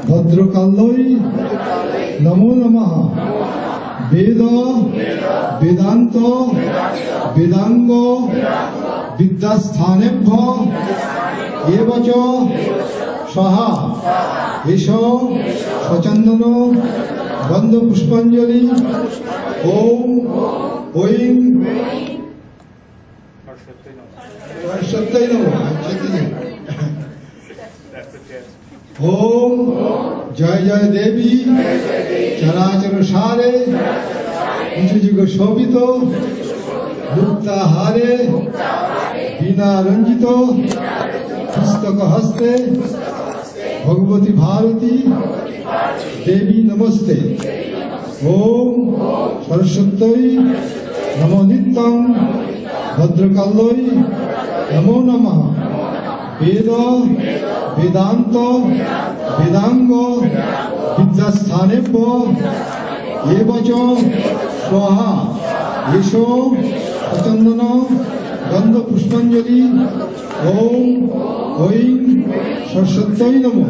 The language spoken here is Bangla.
ভদ্রকাল্যৈ নমো নমঃ। বেদ বেদান্ত বেদাঙ্গ বিদ্যাস্থানেভ্য এব চ সহা এষ সচন্দন গন্ধ পুষ্পাঞ্জলি ওম ঐং সত্যই নমঃ। ওম জয় জয় দেবী চরাচর সারে যুগ শোভিত মুক্তাহারে বীণা রঞ্জিত পুস্তক হস্তে ভগবতী ভারতী দেবী নমস্তে। ওম সরস্বত্যৈ নমো নিত্যং ভদ্রকাল্যৈ নমো নমঃ। বেদ বেদান্ত বেদাঙ্গ বিদ্যাস্থানেভ্য এব চ স্বাহা এষ সচন্দন গন্ধ পুষ্পাঞ্জলি ওম ঐং সরস্বত্যৈ নমঃ।